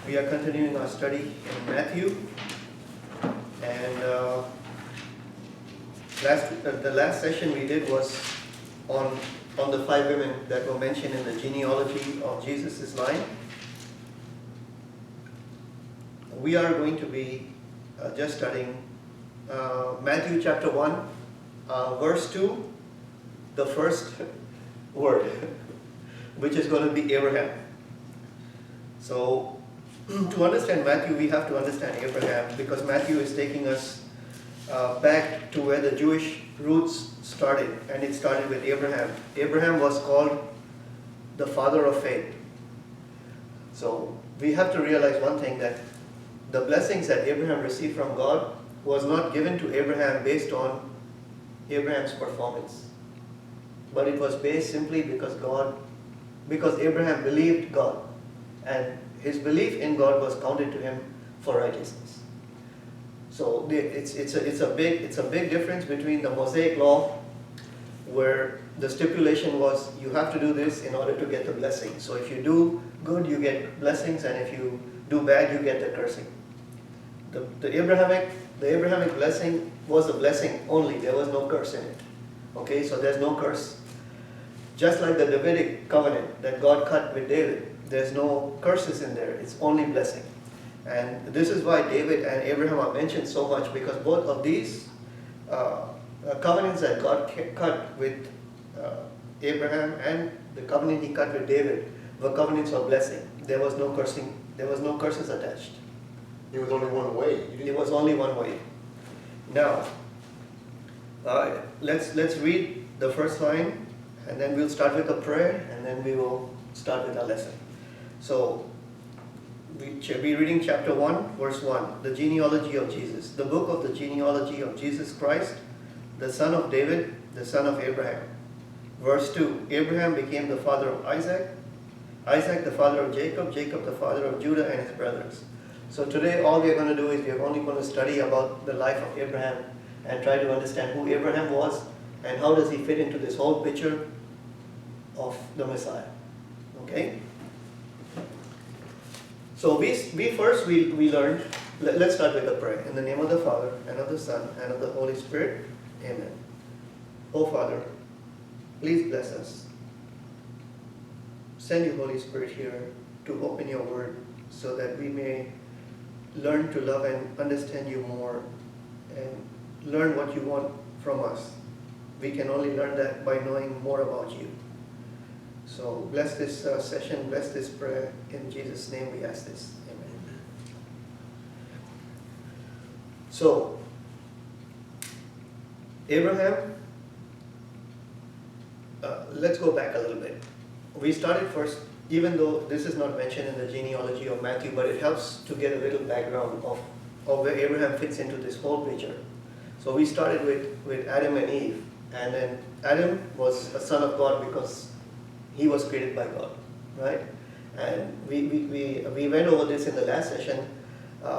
We are continuing our study in Matthew, and the last session we did was on the 5 women that were mentioned in the genealogy of Jesus' line. We are going to be just studying Matthew chapter 1, verse 2, the first word, which is going to be Abraham. So, to understand Matthew, we have to understand Abraham, because Matthew is taking us back to where the Jewish roots started, and it started with Abraham. Abraham was called the father of faith. So, we have to realize one thing, that the blessings that Abraham received from God was not given to Abraham based on Abraham's performance, but it was based simply because Abraham believed God, and his belief in God was counted to him for righteousness. So it's a big difference between the Mosaic law, where the stipulation was you have to do this in order to get the blessing. So if you do good, you get blessings, and if you do bad, you get the cursing. The Abrahamic blessing was a blessing only. There was no curse in it. Okay, so there's no curse. Just like the Davidic covenant that God cut with David, there's no curses in there. It's only blessing. And this is why David and Abraham are mentioned so much, because both of these covenants that God cut with Abraham and the covenant he cut with David were covenants of blessing. There was no cursing. There was no curses attached. It was only one way. It was only one way. Now, let's read the first line, and then we'll start with a prayer, and then we will start with our lesson. So, we're reading chapter 1, verse 1, the genealogy of Jesus. The book of the genealogy of Jesus Christ, the son of David, the son of Abraham. Verse 2, Abraham became the father of Isaac, Isaac the father of Jacob, Jacob the father of Judah and his brothers. So today all we are going to do is we are only going to study about the life of Abraham and try to understand who Abraham was and how does he fit into this whole picture of the Messiah. Okay? So we learned, let's start with a prayer. In the name of the Father, and of the Son, and of the Holy Spirit. Amen. Oh Father, please bless us. Send your Holy Spirit here to open your word so that we may learn to love and understand you more and learn what you want from us. We can only learn that by knowing more about you. So bless this session, bless this prayer. In Jesus' name we ask this. Amen. So, Abraham, let's go back a little bit. We started first, even though this is not mentioned in the genealogy of Matthew, but it helps to get a little background of where Abraham fits into this whole picture. So we started with Adam and Eve, and then Adam was a son of God because he was created by God, right? And we went over this in the last session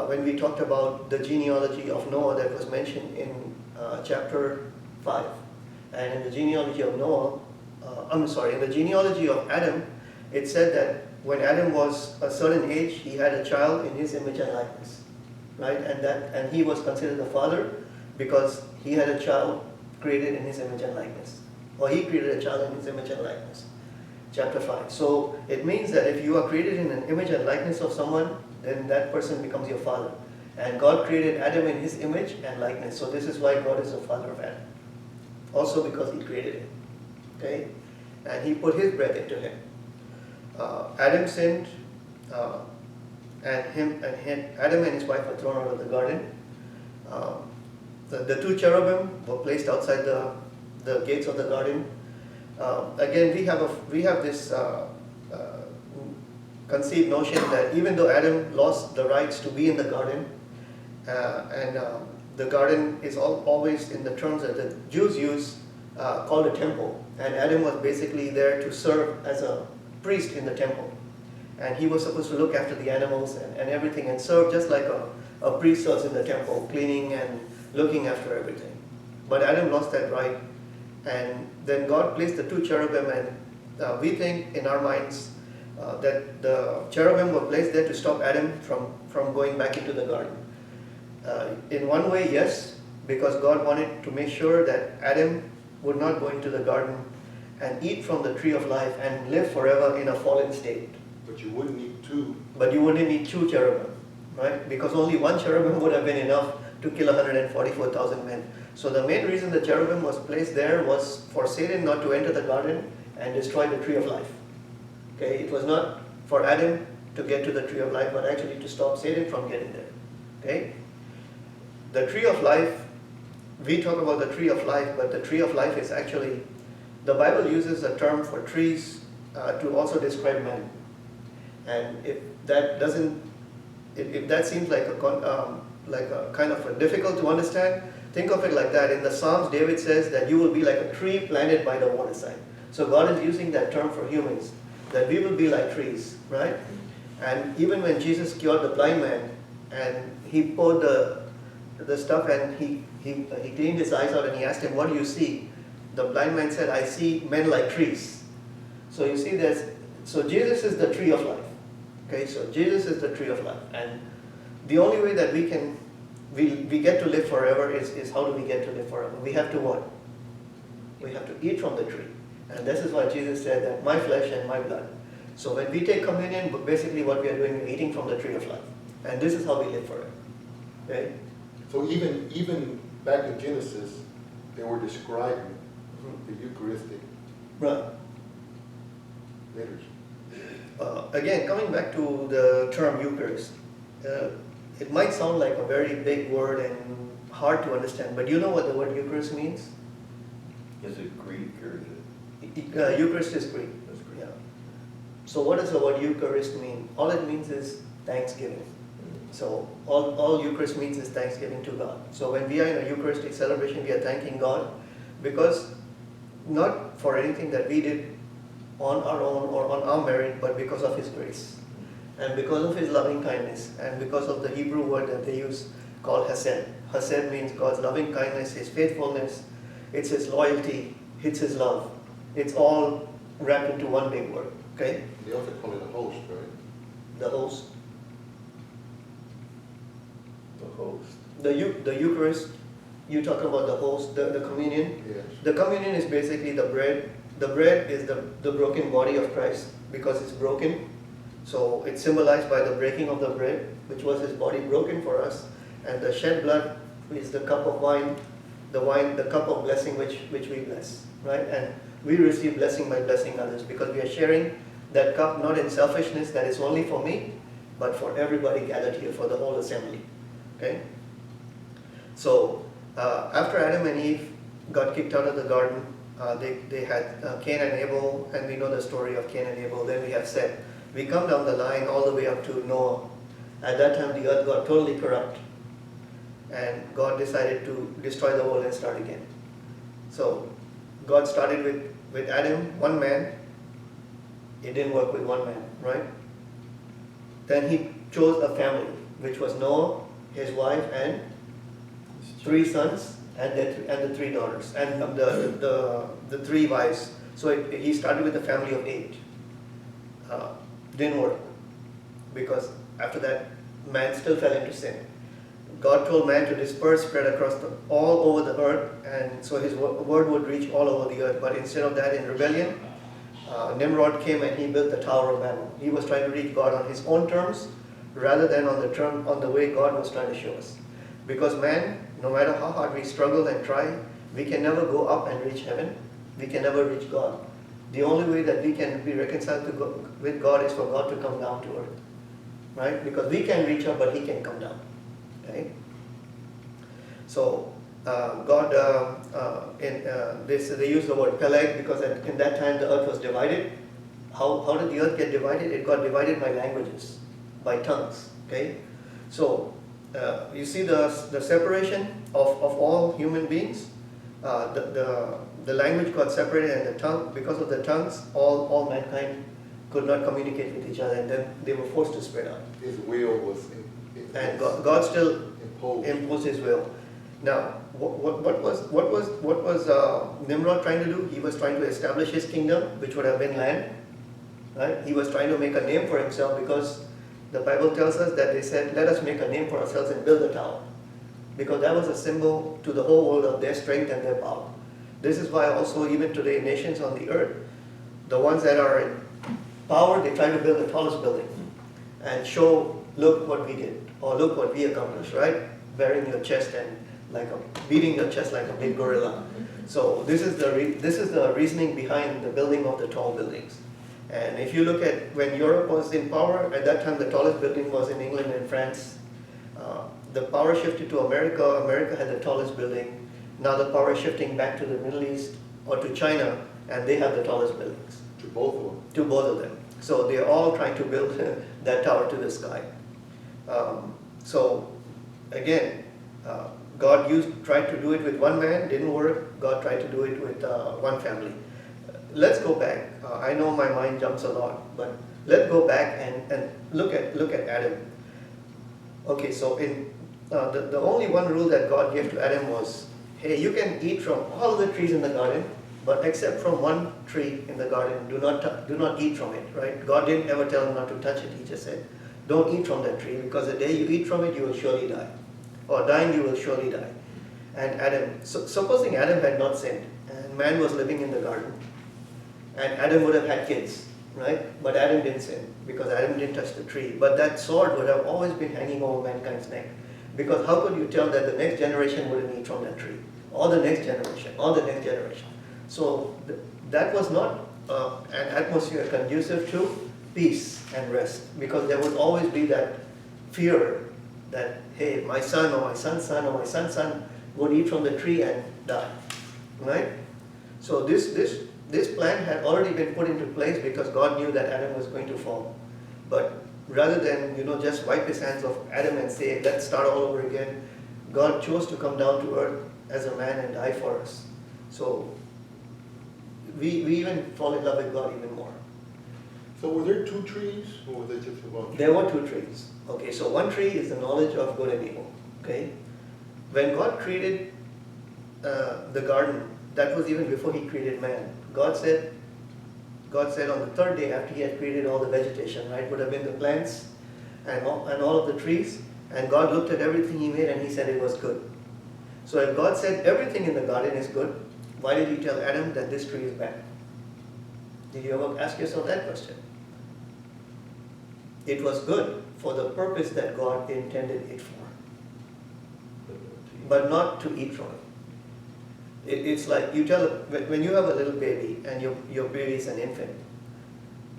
when we talked about the genealogy of Noah that was mentioned in chapter 5. And in the genealogy of in the genealogy of Adam, it said that when Adam was a certain age, he had a child in his image and likeness, right? And he was considered the father because he had a child created in his image and likeness, or he created a child in his image and likeness. Chapter 5. So it means that if you are created in an image and likeness of someone, then that person becomes your father. And God created Adam in his image and likeness. So this is why God is the father of Adam. Also because he created him. Okay? And he put his breath into him. Adam sinned, and Adam and his wife were thrown out of the garden. The two cherubim were placed outside the gates of the garden. Again, we have this conceived notion that even though Adam lost the rights to be in the garden, and the garden is always in the terms that the Jews use, called a temple, and Adam was basically there to serve as a priest in the temple, and he was supposed to look after the animals and everything and serve just like a priest serves in the temple, cleaning and looking after everything. But Adam lost that right. And then God placed the two cherubim, and we think in our minds that the cherubim were placed there to stop Adam from going back into the garden. In one way, yes, because God wanted to make sure that Adam would not go into the garden and eat from the tree of life and live forever in a fallen state. But you wouldn't need two. But you wouldn't need two cherubim, right? Because only one cherubim would have been enough to kill 144,000 men. So the main reason the cherubim was placed there was for Satan not to enter the garden and destroy the tree of life. Okay, it was not for Adam to get to the tree of life, but actually to stop Satan from getting there. Okay? The tree of life, we talk about the tree of life, but the tree of life is actually, the Bible uses a term for trees to also describe man. And if that doesn't, if that seems like a kind of a difficult to understand, think of it like that. In the Psalms, David says that you will be like a tree planted by the waterside. So God is using that term for humans, that we will be like trees, right? And even when Jesus cured the blind man, and he poured the stuff and he cleaned his eyes out and he asked him, what do you see? The blind man said, I see men like trees. So you see so Jesus is the tree of life. Okay, so Jesus is the tree of life. And the only way that we get to live forever is how do we get to live forever? We have to what? We have to eat from the tree. And this is why Jesus said that my flesh and my blood. So when we take communion, basically what we are doing is eating from the tree of life. And this is how we live forever. Okay? So even back in Genesis, they were describing the Eucharistic Right. liturgy. Again, coming back to the term Eucharist, it might sound like a very big word and hard to understand, but you know what the word Eucharist means? Is it Greek or is it? Eucharist is Greek. That's Greek. Yeah. So what does the word Eucharist mean? All it means is thanksgiving. So all Eucharist means is thanksgiving to God. So when we are in a Eucharistic celebration, we are thanking God because not for anything that we did on our own or on our merit, but because of His grace and because of His loving kindness and because of the Hebrew word that they use called Hesed. Hesed means God's loving kindness, His faithfulness, it's His loyalty, it's His love. It's all wrapped into one big word. Okay? They also call it a host, right? The host. The host. The Eucharist, you talk about the host, the communion. Yes. The communion is basically the bread. The bread is the broken body of Christ because it's broken. So it's symbolized by the breaking of the bread, which was His body broken for us. And the shed blood is the cup of wine, the cup of blessing which we bless. Right? And we receive blessing by blessing others because we are sharing that cup not in selfishness that is only for me, but for everybody gathered here, for the whole assembly. Okay? So after Adam and Eve got kicked out of the garden, they had Cain and Abel, and we know the story of Cain and Abel. Then we have Seth. We come down the line all the way up to Noah. At that time, the earth got totally corrupt, and God decided to destroy the world and start again. So God started with Adam, one man. It didn't work with one man, right? Then He chose a family, which was Noah, his wife, and 3 sons, and the 3 daughters, and the 3 wives. So He started with a family of 8. Didn't work, because after that, man still fell into sin. God told man to disperse, spread across all over the earth, and so His word would reach all over the earth. But instead of that, in rebellion, Nimrod came and he built the Tower of Babel. He was trying to reach God on his own terms, rather than on the way God was trying to show us. Because man, no matter how hard we struggle and try, we can never go up and reach heaven. We can never reach God. The only way that we can be reconciled with God is for God to come down to earth. Right? Because we can reach up, but He can come down. Okay? So God, they use the word Peleg because in that time the earth was divided. How did the earth get divided? It got divided by languages, by tongues. Okay? So you see the separation of all human beings. The language got separated, and the tongue, because of the tongues, all mankind could not communicate with each other, and then they were forced to spread out. His will was And God still imposed His will. Now, what was Nimrod trying to do? He was trying to establish his kingdom, which would have been land, right? He was trying to make a name for himself because the Bible tells us that they said, let us make a name for ourselves and build a tower. Because that was a symbol to the whole world of their strength and their power. This is why also even today nations on the earth, the ones that are in power, they try to build the tallest building and show, look what we did, or look what we accomplished, right? Bearing your chest and beating your chest like a big gorilla. So this is the reasoning behind the building of the tall buildings. And if you look at when Europe was in power, at that time the tallest building was in England and France. The power shifted to America. America had the tallest building. Now the power is shifting back to the Middle East or to China, and they have the tallest buildings. To both of them. To both of them. So they're all trying to build that tower to the sky. So again, God tried to do it with one man, didn't work. God tried to do it with one family. Let's go back. I know my mind jumps a lot, but let's go back and look at Adam. Okay, so in the only one rule that God gave to Adam was, hey, you can eat from all of the trees in the garden, but except from one tree in the garden, do not eat from it, right? God didn't ever tell him not to touch it. He just said, don't eat from that tree, because the day you eat from it, you will surely die. Or dying, you will surely die. And Adam, supposing Adam had not sinned, and man was living in the garden, and Adam would have had kids, right? But Adam didn't sin, because Adam didn't touch the tree. But that sword would have always been hanging over mankind's neck. Because how could you tell that the next generation wouldn't eat from that tree? Or the next generation, or the next generation. So that was not an atmosphere conducive to peace and rest. Because there would always be that fear that, hey, my son or my son's son or my son's son would eat from the tree and die, right? So this plan had already been put into place because God knew that Adam was going to fall. But rather than just wipe his hands off Adam and say, let's start all over again, God chose to come down to earth as a man and die for us. So we even fall in love with God even more. So were there two trees, or were they just one tree? There were two trees. Okay, so one tree is the knowledge of good and evil. Okay, when God created the garden, that was even before He created man. God said on the third day, after He had created all the vegetation, right, would have been the plants and all of the trees, and God looked at everything He made and He said it was good. So if God said everything in the garden is good, why did He tell Adam that this tree is bad? Did you ever ask yourself that question? It was good for the purpose that God intended it for, but not to eat from it. It's like when you have a little baby and your baby is an infant,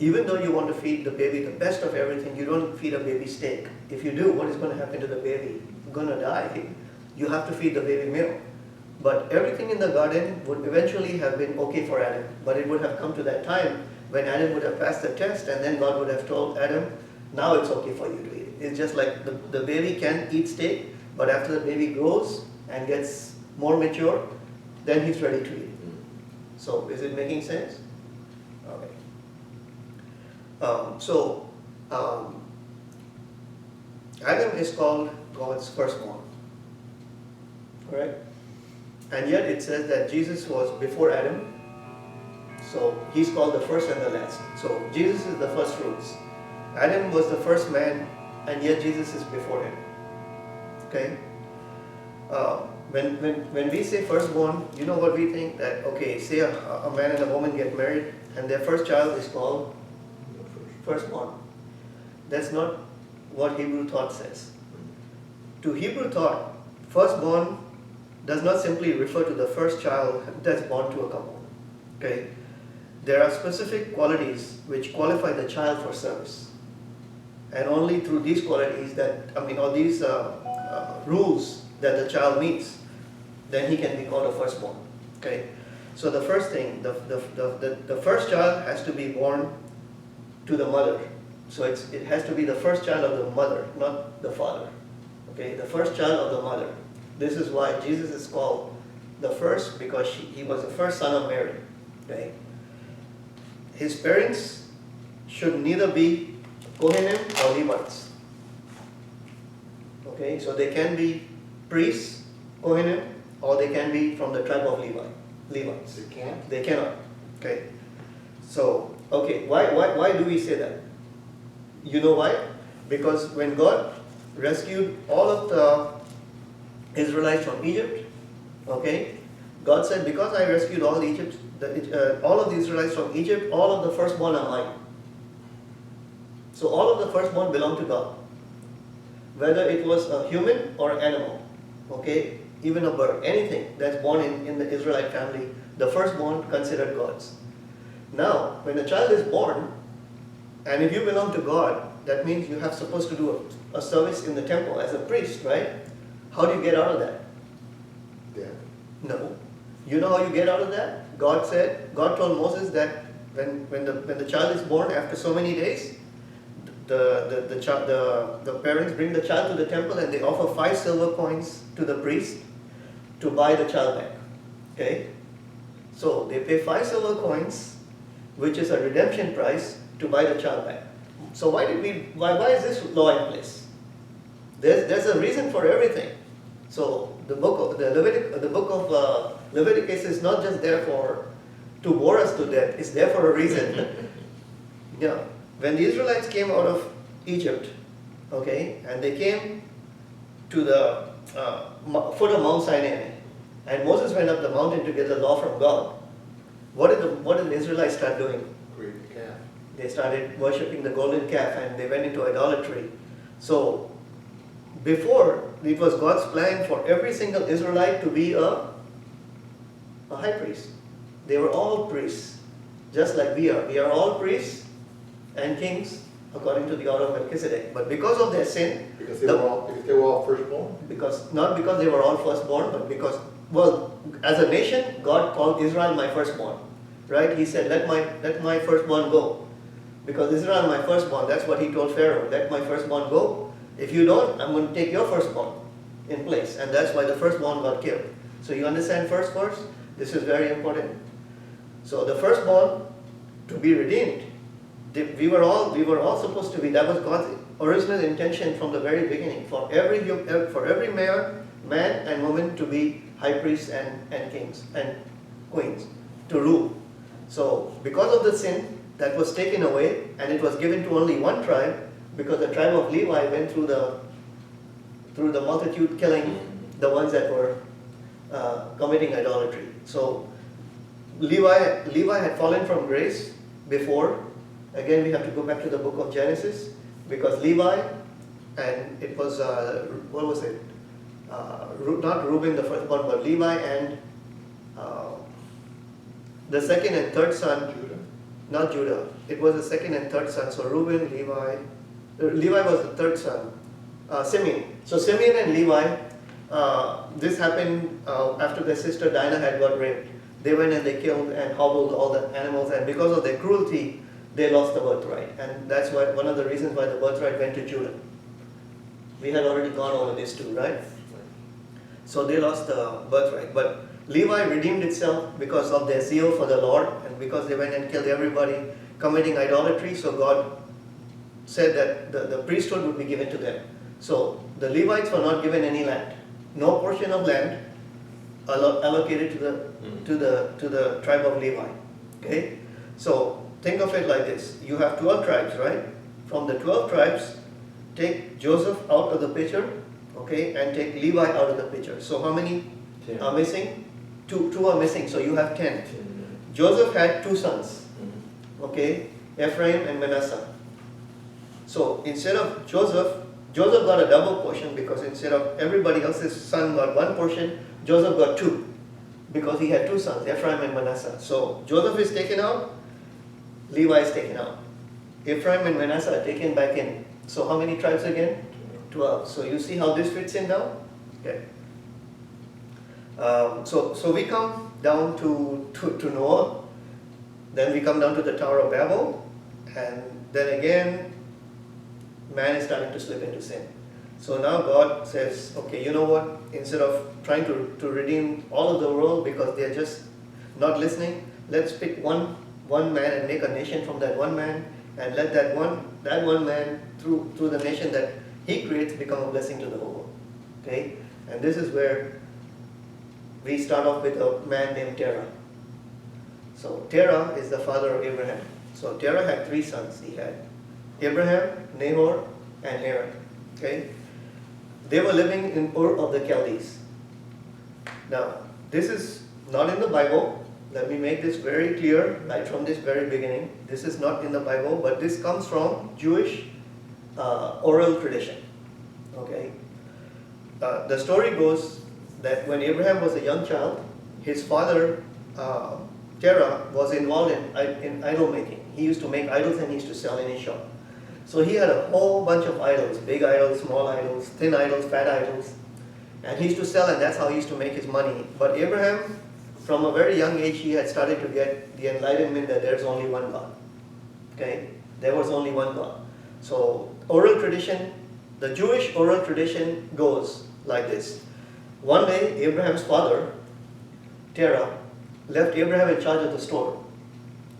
even though you want to feed the baby the best of everything, you don't feed a baby steak. If you do, what is going to happen to the baby? It's going to die. You have to feed the baby milk. But everything in the garden would eventually have been okay for Adam. But it would have come to that time when Adam would have passed the test, and then God would have told Adam, now it's okay for you to eat it. It's just like the baby can eat steak, but after the baby grows and gets more mature, then he's ready to eat. So is it making sense? Okay. Adam is called God's firstborn. Correct? And yet it says that Jesus was before Adam. So he's called the first and the last. So Jesus is the first fruits. Adam was the first man, and yet Jesus is before him. Okay? When we say firstborn, you know what we think? That, okay, say a man and a woman get married, and their first child is called firstborn. That's not what Hebrew thought says. To Hebrew thought, firstborn does not simply refer to the first child that's born to a couple. Okay? There are specific qualities which qualify the child for service. And only through these qualities or these rules that the child meets, then he can be called a firstborn. Okay? So the first thing, the first child has to be born to the mother. So it has to be the first child of the mother, not the father. Okay? The first child of the mother. This is why Jesus is called the first, because he was the first son of Mary. Okay? His parents should neither be Kohanim or Levites. Okay, so they can be priests, Kohanim, or they can be from the tribe of Levites. They can't? They cannot. Okay. So Okay, why do we say that? You know why? Because when God rescued all of the Israelites from Egypt, okay, God said, because I rescued all all of the Israelites from Egypt, all of the firstborn are mine. So all of the firstborn belong to God. Whether it was a human or an animal, okay, even a bird, anything that's born in the Israelite family, the firstborn considered God's. Now, when a child is born, and if you belong to God, that means you have supposed to do a service in the temple as a priest, right? How do you get out of that? Death. No. You know how you get out of that? God told Moses that when the child is born after so many days, the parents bring the child to the temple and they offer 5 silver coins to the priest to buy the child back. Okay? So they pay 5 silver coins, which is a redemption price, to buy the child back. So why is this law in place? There's a reason for everything. So the book of Leviticus is not just there to bore us to death. It's there for a reason. Yeah. When the Israelites came out of Egypt, okay, and they came to the foot of Mount Sinai, and Moses went up the mountain to get the law from God, what did the Israelites start doing? Create a calf. They started worshipping the golden calf and they went into idolatry. So before, it was God's plan for every single Israelite to be a high priest. They were all priests, just like we are. We are all priests and kings according to the order of Melchizedek. But because of their sin, Because they were all firstborn? not because they were all firstborn, but because, well, as a nation, God called Israel my firstborn. Right? He said, let my firstborn go. Because Israel my firstborn, that's what he told Pharaoh. Let my firstborn go. If you don't, I'm going to take your firstborn in place. And that's why the firstborn got killed. So you understand first verse? This is very important. So the firstborn to be redeemed, we were all supposed to be. That was God's original intention from the very beginning. For every man and woman to be high priests and kings and queens, to rule. So because of the sin, that was taken away, and it was given to only one tribe, because the tribe of Levi went through the multitude, killing the ones that were committing idolatry. So Levi had fallen from grace before. Again, we have to go back to the book of Genesis, because Levi, and it was what was it? Not Reuben the firstborn, but Levi and the second and third son. Judah. Not Judah. It was the second and third son. So Reuben, Levi was the third son. Simeon. So Simeon and Levi, this happened after their sister Dinah had got raped. They went and they killed and hobbled all the animals, and because of their cruelty, they lost the birthright. And that's why one of the reasons why the birthright went to Judah. We had already gone over this too, right? So they lost the birthright. But Levi redeemed itself because of their zeal for the Lord, and because they went and killed everybody committing idolatry. So God said that the priesthood would be given to them. So the Levites were not given any land. No portion of land allocated to the tribe of Levi. Okay? So think of it like this. You have 12 tribes, right? From the 12 tribes, take Joseph out of the picture, okay, and take Levi out of the picture. So how many 10. are missing? Two are missing, so you have 10. Joseph had 2 sons, okay, Ephraim and Manasseh. So instead of Joseph got a double portion, because instead of everybody else's son got 1 portion, Joseph got 2, because he had 2 sons, Ephraim and Manasseh. So Joseph is taken out, Levi is taken out. Ephraim and Manasseh are taken back in. So how many tribes again? 12. So you see how this fits in now? Okay. So we come down to Noah, then we come down to the Tower of Babel, and then again, man is starting to slip into sin. So now God says, okay, you know what? Instead of trying to redeem all of the world because they're just not listening, let's pick one man and make a nation from that one man, and let that one man through the nation that he creates become a blessing to the whole world. Okay? And this is where we start off with a man named Terah. So Terah is the father of Abraham. So Terah had 3 sons. He had Abraham, Nahor, and Haran. Okay? They were living in Ur of the Chaldees. Now, this is not in the Bible. Let me make this very clear right from this very beginning. This is not in the Bible, but this comes from Jewish oral tradition. Okay? The story goes that when Abraham was a young child, his father, Terah, was involved in idol making. He used to make idols and he used to sell in his shop. So he had a whole bunch of idols, big idols, small idols, thin idols, fat idols. And he used to sell, and that's how he used to make his money. But Abraham, from a very young age, he had started to get the enlightenment that there's only one God. Okay? There was only one God. So oral tradition, the Jewish oral tradition goes like this. One day, Abraham's father, Terah, left Abraham in charge of the store.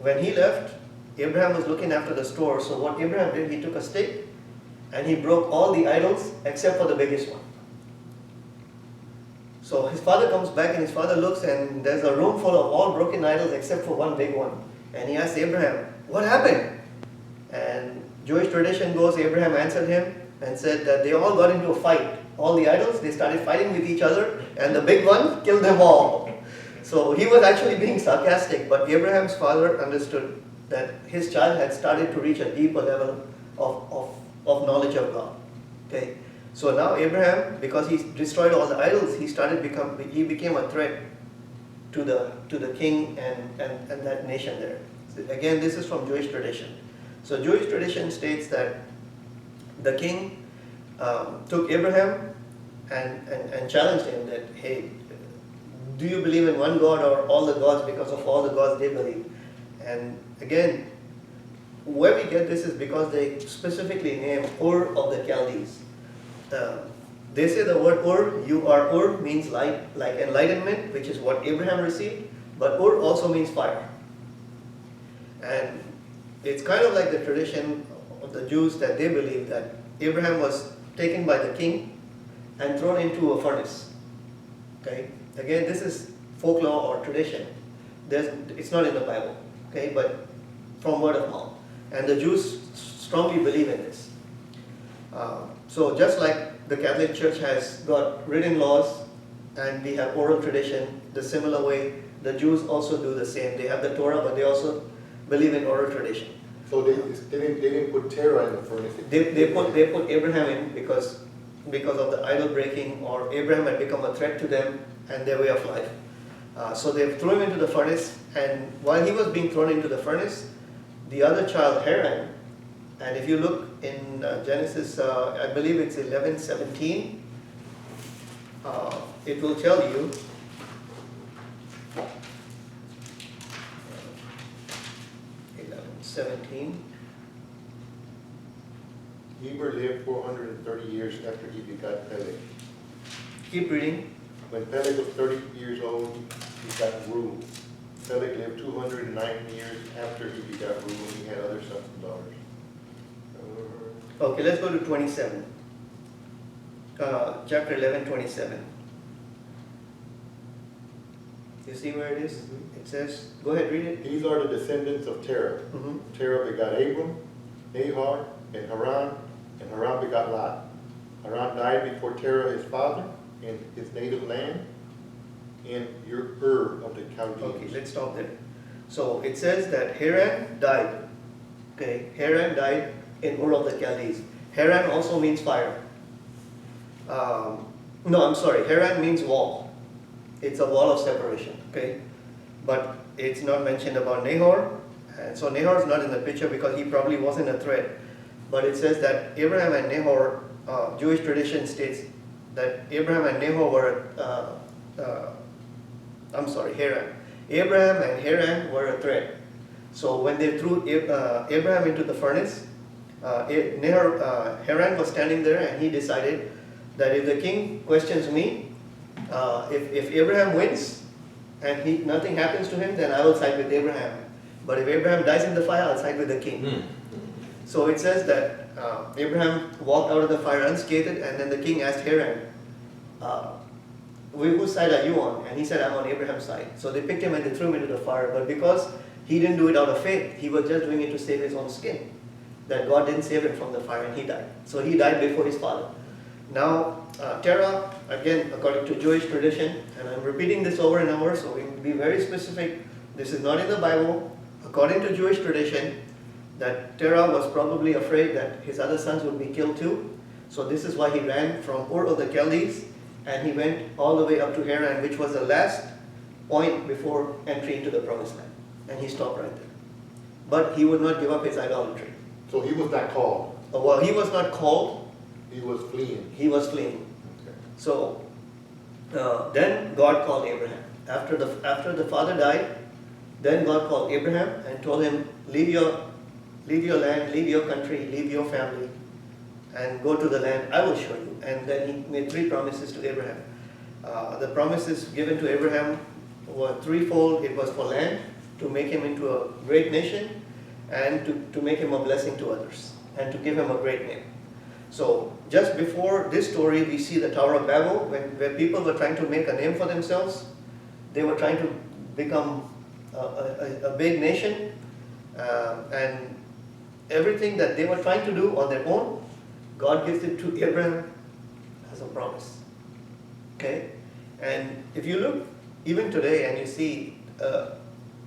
When he left, Abraham was looking after the store, so what Abraham did, he took a stick and he broke all the idols except for the biggest one. So his father comes back and his father looks and there's a room full of all broken idols except for one big one. And he asks Abraham, what happened? And Jewish tradition goes, Abraham answered him and said that they all got into a fight. All the idols, they started fighting with each other and the big one killed them all. So he was actually being sarcastic, but Abraham's father understood that his child had started to reach a deeper level of knowledge of God. Okay? So now Abraham, because he destroyed all the idols, he became a threat to the king and that nation there. So again, this is from Jewish tradition. So Jewish tradition states that the king took Abraham and challenged him that, hey, do you believe in one God or all the gods, because of all the gods they believe? And again, where we get this is because they specifically name Ur of the Chaldees. They say the word Ur, Ur means light, like enlightenment, which is what Abraham received, but Ur also means fire. And it's kind of like the tradition of the Jews that they believe that Abraham was taken by the king and thrown into a furnace. Okay? Again, this is folklore or tradition. It's not in the Bible, okay, but from word of mouth. And the Jews strongly believe in this. So just like the Catholic Church has got written laws and we have oral tradition, the similar way the Jews also do the same. They have the Torah, but they also believe in oral tradition. So they didn't put Terah in the furnace. They put Abraham in because of the idol breaking, or Abraham had become a threat to them and their way of life. So they threw him into the furnace, and while he was being thrown into the furnace, the other child, Haran, and if you look in Genesis, I believe it's 11:17, it will tell you, Eber lived 430 years after he begot Peleg. Keep reading. When Peleg was 30 years old, he got Reu. Peleg lived 209 years after he begot Reu, and he had other sons and daughters. Okay, let's go to 27. Chapter 11, 27. You see where it is? Mhm. It says, go ahead, read it. These are the descendants of Terah. Mhm. Terah begot Abram, Nahor, and Haran begot Lot. Haran died before Terah his father in his native land, in Ur of the Chaldees. Okay, let's stop there. So it says that Haran died. Okay, Haran died in Ur of the Chaldees. Haran also means fire. No, I'm sorry. Haran means wall. It's a wall of separation. Okay, but it's not mentioned about Nahor, and so Nahor is not in the picture because he probably wasn't a threat. But it says that Abraham and Nahor, Jewish tradition states that Abraham and Nahor were, Haran. Abraham and Haran were a threat. So when they threw Abraham into the furnace, Haran was standing there and he decided that if the king questions me, if Abraham wins and nothing happens to him, then I will side with Abraham. But if Abraham dies in the fire, I'll side with the king. So it says that Abraham walked out of the fire unscathed, and then the king asked Haran, whose side are you on? And he said, I'm on Abraham's side. So they picked him and they threw him into the fire. But because he didn't do it out of faith. He was just doing it to save his own skin. That God didn't save him from the fire and he died. So he died before his father. Now, Terah, again, according to Jewish tradition, and I'm repeating this over and over, so we will be very specific. This is not in the Bible. According to Jewish tradition, that Terah was probably afraid that his other sons would be killed too. So this is why he ran from Ur of the Chaldees and he went all the way up to Haran, which was the last point before entry into the promised land. And he stopped right there. But he would not give up his idolatry. So he was not called. Well, he was not called. He was fleeing. He was fleeing. Okay. So then God called Abraham. After the father died, then God called Abraham and told him, leave your land, leave your country, leave your family, and go to the land I will show you. And then he made 3 promises to Abraham. The promises given to Abraham were threefold. It was for land, to make him into a great nation, and to make him a blessing to others, and to give him a great name. So just before this story, we see the Tower of Babel, where people were trying to make a name for themselves. They were trying to become a big nation, and everything that they were trying to do on their own, God gives it to Abraham as a promise. Okay? And if you look even today and you see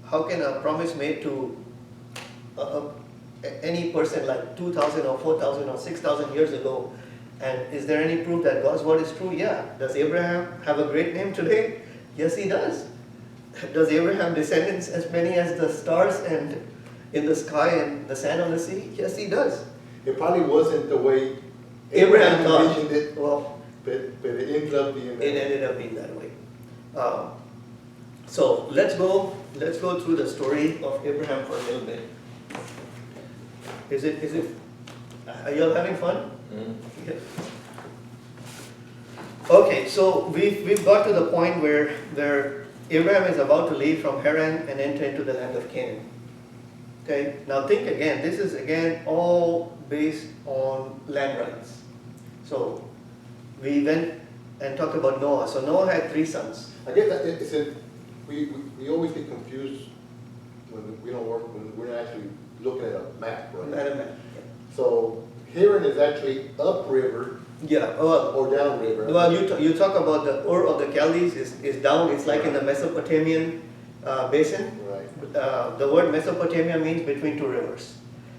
how can a promise made to any person like 2,000 or 4,000 or 6,000 years ago, and is there any proof that God's word is true? Yeah. Does Abraham have a great name today? Yes, he does. Does Abraham descendants as many as the stars and in the sky and the sand on the sea? Yes, he does. It probably wasn't the way Abraham thought. envisioned it, Well, but it ended up being that. it ended up being that way. So let's go through the story of Abraham for a little bit. Are you all having fun? Yeah. Okay, so we've got to the point where Abraham is about to leave from Haran and enter into the land of Canaan. Okay, now think again, this is again all based on land rights. So we went and talked about Noah. So Noah had 3 sons. I guess that it's a, we always get confused when we don't work, when we're not actually looking at a map, right? Not a man. So Haran is actually upriver Yeah, well, or downriver. well you talk about the Ur of the Chaldees is down, it's like in the Mesopotamian basin. Right. The word Mesopotamia means between 2 rivers.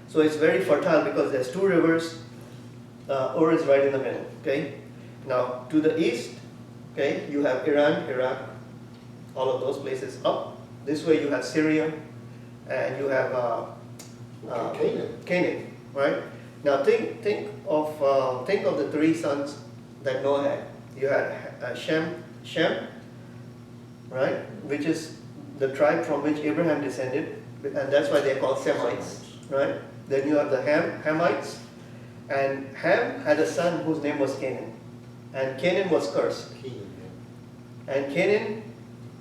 So it's very fertile because there's 2 rivers, Ur is right in the middle, okay? Now, to the east, okay, you have Iran, Iraq, all of those places up. This way you have Syria, and you have Canaan, right? Now think of the 3 sons that Noah had. You had Shem, right, which is the tribe from which Abraham descended, and that's why they're called Semites, right? Then you have the Hamites, and Ham had a son whose name was Canaan, and Canaan was cursed. And Canaan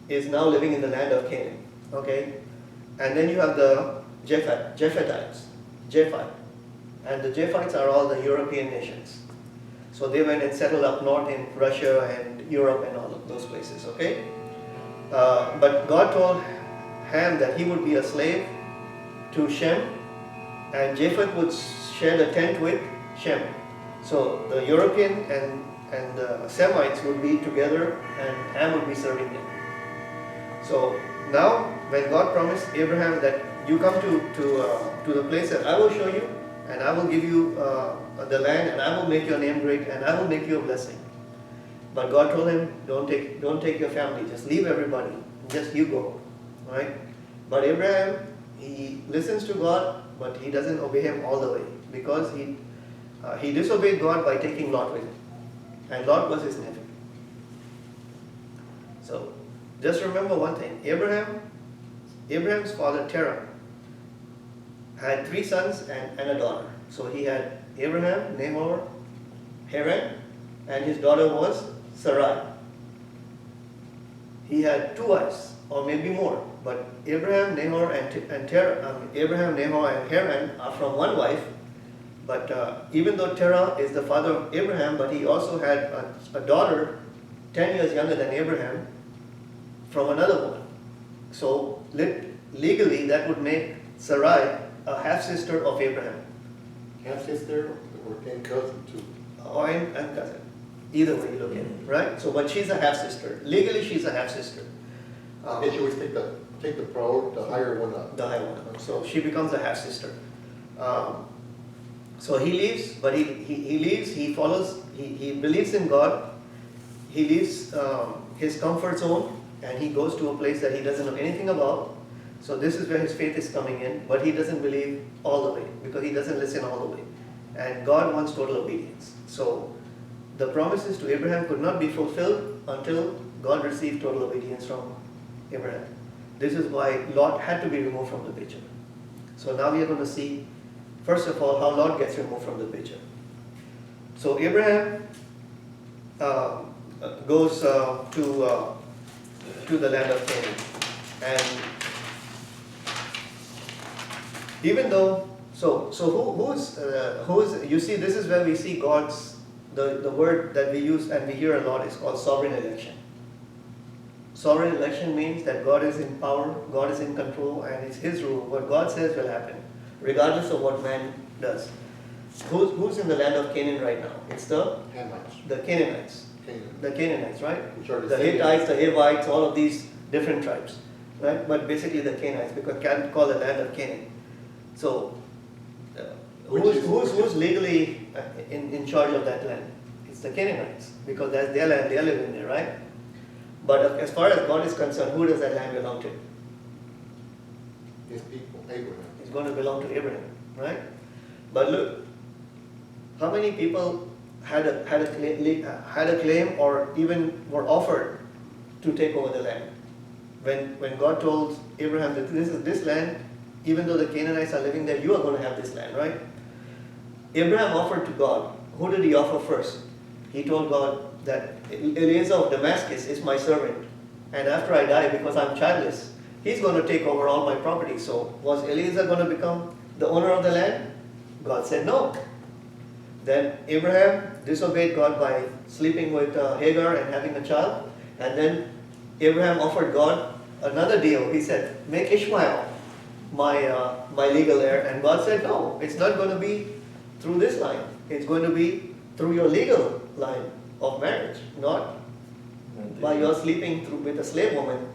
is now living in the land of Canaan, okay? And then you have the Japhethites, and the Japhethites are all the European nations. So they went and settled up north in Russia and Europe and all of those places, okay? But God told Ham that he would be a slave to Shem, and Japheth would share the tent with Shem. So the European and the Semites would be together, and Ham would be serving them. So now, when God promised Abraham that you come to the place that I will show you, and I will give you the land, and I will make your name great, and I will make you a blessing. But God told him, don't take your family, just leave everybody, just you go, right? But Abraham, he listens to God, but he doesn't obey him all the way, because he disobeyed God by taking Lot with him, and Lot was his nephew. So just remember one thing, Abraham's father Terah had 3 sons and a daughter. So he had Abraham, Nahor, Haran, and his daughter was Sarai. He had 2 wives, or maybe more, but Abraham, Nahor, and Haran are from one wife. But even though Terah is the father of Abraham, but he also had a daughter 10 years younger than Abraham from another woman. So legally that would make Sarai a half-sister of Abraham. Half-sister or cousin too? Or and cousin. Either way you look at it, right? So, but she's a half-sister. Legally, she's a half-sister. I guess you always take the higher one up. The higher one. So she becomes a half-sister. So he leaves, but he leaves, he follows, he believes in God. He leaves his comfort zone and he goes to a place that he doesn't know anything about. So this is where his faith is coming in, but he doesn't believe all the way because he doesn't listen all the way. And God wants total obedience. So the promises to Abraham could not be fulfilled until God received total obedience from Abraham. This is why Lot had to be removed from the picture. So now we are going to see, first of all, how Lot gets removed from the picture. So Abraham goes to the land of Canaan. And even though, who's, you see, this is where we see God's, the word that we use and we hear a lot is called sovereign election. Sovereign election means that God is in power, God is in control, and it's His rule. What God says will happen, regardless of what man does. Who's in the land of Canaan right now? It's the Hamites. The Canaanites. Canaan. The Canaanites, right? Which are The Hittites, the Hivites, all of these different tribes, right? But basically the Canaanites, because can't call the land of Canaan. So, who's legally in charge of that land? It's the Canaanites, because that's their land, they are living there, right? But as far as God is concerned, who does that land belong to? His people, Abraham. It's going to belong to Abraham, right? But look, how many people had a claim or even were offered to take over the land? When God told Abraham that this land, even though the Canaanites are living there, you are going to have this land, right? Abraham offered to God. Who did he offer first? He told God that Eliezer of Damascus is my servant, and after I die, because I'm childless, he's going to take over all my property. So was Eliezer going to become the owner of the land? God said no. Then Abraham disobeyed God by sleeping with Hagar and having a child, and then Abraham offered God another deal. He said, make Ishmael my legal heir, and God said no, it's not going to be through this line, it's going to be through your legal line of marriage, not by your sleeping with a slave woman.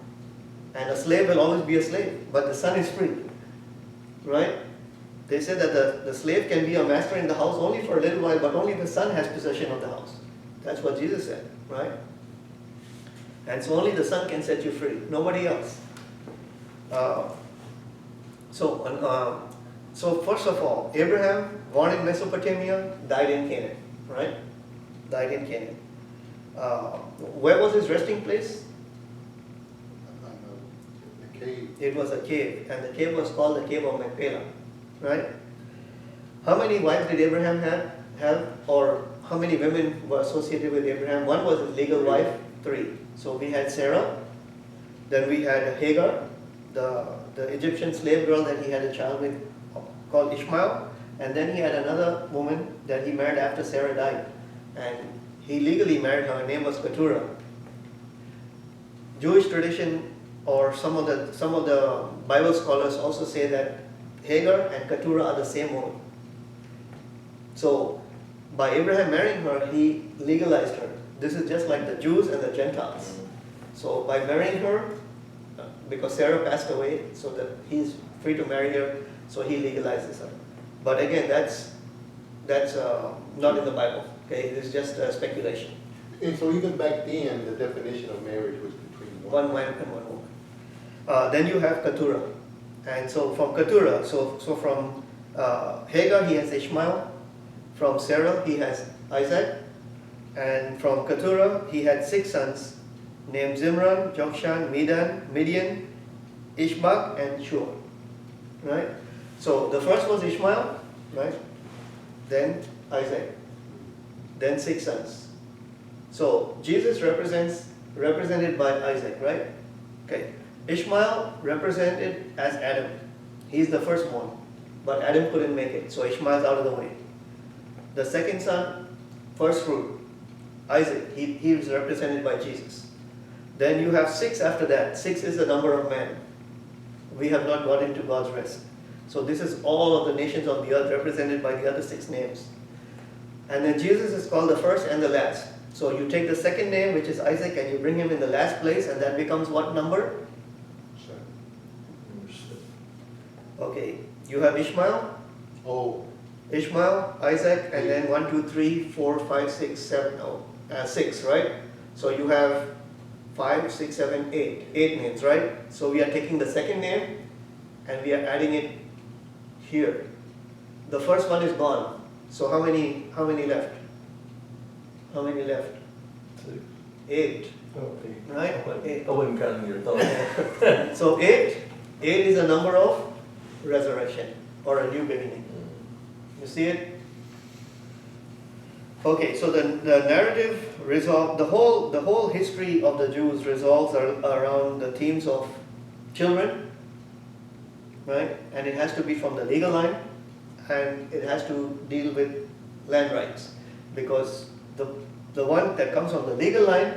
And a slave will always be a slave, but the son is free, right? They said that the slave can be a master in the house only for a little while, but only the son has possession of the house. That's what Jesus said, right? And so only the son can set you free, nobody else. So first of all, Abraham, born in Mesopotamia, died in Canaan, right? Died in Canaan. Where was his resting place? The cave. It was a cave, and the cave was called the Cave of Machpelah, right? How many wives did Abraham have, or how many women were associated with Abraham? One was his legal wife, 3. So we had Sarah, then we had Hagar, the Egyptian slave girl that he had a child with called Ishmael, and then he had another woman that he married after Sarah died, and he legally married her. Her name was Keturah. Jewish tradition, or some of the Bible scholars also say that Hagar and Keturah are the same woman. So by Abraham marrying her, he legalized her. This is just like the Jews and the Gentiles. So by marrying her, because Sarah passed away, so that he's free to marry her, so he legalizes her. But again, that's not in the Bible. Okay, it's just speculation. And so even back then, the definition of marriage was between One man and one woman. Then you have Keturah, and so from Keturah, so from Hagar he has Ishmael, from Sarah he has Isaac, and from Keturah he had 6 sons named Zimran, Jokshan, Midian, Ishbak, and Shua. Right? So the first was Ishmael, right? Then Isaac, then 6 sons. So Jesus represented by Isaac, right? Okay. Ishmael represented as Adam. He's the firstborn, but Adam couldn't make it, so Ishmael's out of the way. The second son, first fruit, Isaac, he was represented by Jesus. Then you have 6 after that. 6 is the number of men. we have not got into God's rest. So this is all of the nations of the earth represented by the other 6 names. And then Jesus is called the first and the last. So you take the second name, which is Isaac, and you bring him in the last place, and that becomes what number? Number 7. Okay, you have Ishmael, Oh, Ishmael, Isaac, and then 1, 2, 3, 4, 5, 6, 7, 6, right? So you have 5, 6, 7, 8. 8 names, right? So we are taking the second name and we are adding it here. The first one is gone. So how many left? How many left? 6. 8, Okay. right? 8. I wasn't counting your thoughts. So 8 is a number of resurrection or a new beginning. You see it? Okay, so the narrative the whole history of the Jews resolves around the themes of children, right? And it has to be from the legal line, and it has to deal with land rights, because the one that comes from the legal line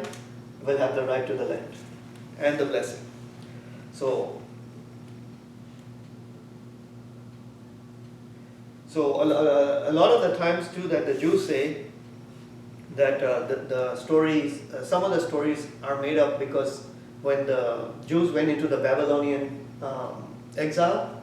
will have the right to the land and the blessing. So a lot of the times too that the Jews say that the stories, some of the stories are made up because when the Jews went into the Babylonian exile,